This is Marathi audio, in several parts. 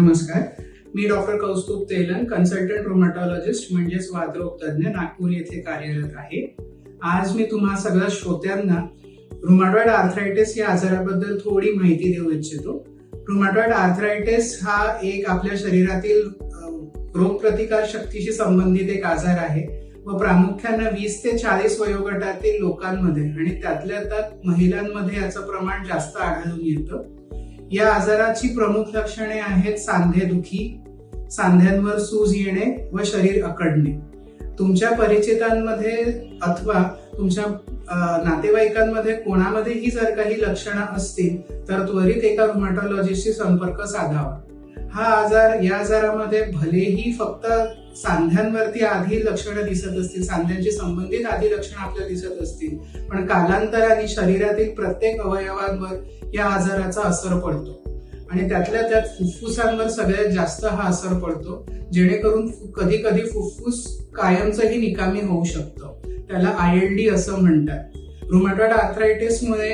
नमस्कार, मी डॉक्टर कौस्तुभ तेलन, कन्सल्टंट रुमॅटॉलॉजिस्ट म्हणजेच वातरोग तज्ञ, नागपूर येथे कार्यरत आहे. आज मी तुम्हा सगळ्या श्रोत्यांना रुमॅटॉइड आर्थरायटिस या आजाराबद्दल थोडी माहिती देऊ इच्छितो. रुमॅटॉइड आर्थरायटिस हा एक आपल्या शरीरातील रोगप्रतिकार शक्तीशी संबंधित एक आजार आहे व प्रामुख्याने 20 ते 40 वयोगटातील लोकांमध्ये आणि त्यातल्या त्यात महिलांमध्ये याचं प्रमाण जास्त आढळून येतं. या आजाराची प्रमुख लक्षणे आहेत सांधेदुखी, सांध्यांवर सूज येणे व शरीर अकडणे. तुमच्या परिचितांमध्ये अथवा तुमच्या नातेवाईकांमध्ये कोणामध्येही जर काही लक्षणं असतील तर त्वरित एका रुमॅटॉलॉजिस्टशी संपर्क साधावा. या आजारामध्ये भलेही फक्त सांध्यांवरती आधी लक्षणं दिसत असतील, सांध्यांशी संबंधित आधी लक्षणं आपल्याला दिसत असतील, पण कालांतराने शरीरातील प्रत्येक अवयवांवर या आजाराचा असर पडतो आणि त्यातल्या त्यात फुफ्फुसांवर सगळ्यात जास्त हा असर पडतो, जेणेकरून कधी कधी फुफ्फुस कायमचंही निकामी होऊ शकतं. त्याला ILD असं म्हणतात. रुमॅटॉइड आर्थरायटिसमुळे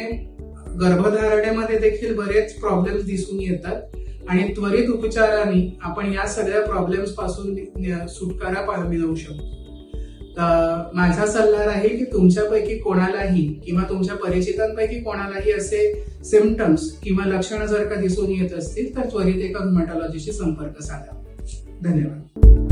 गर्भधारणेमध्ये देखील बरेच प्रॉब्लेम्स दिसून येतात आणि त्वरित उपचाराने आपण या सगळ्या प्रॉब्लेम्स पासून सुटकारा मिळवू शकतो. माझा सल्ला राहील की तुमच्यापैकी कोणालाही किंवा तुमच्या परिचितांपैकी कोणालाही असे सिम्पटम्स किंवा लक्षणं जर का दिसून येत असतील तर त्वरित एका रुमॅटॉलॉजिस्टशी संपर्क साधावा. धन्यवाद.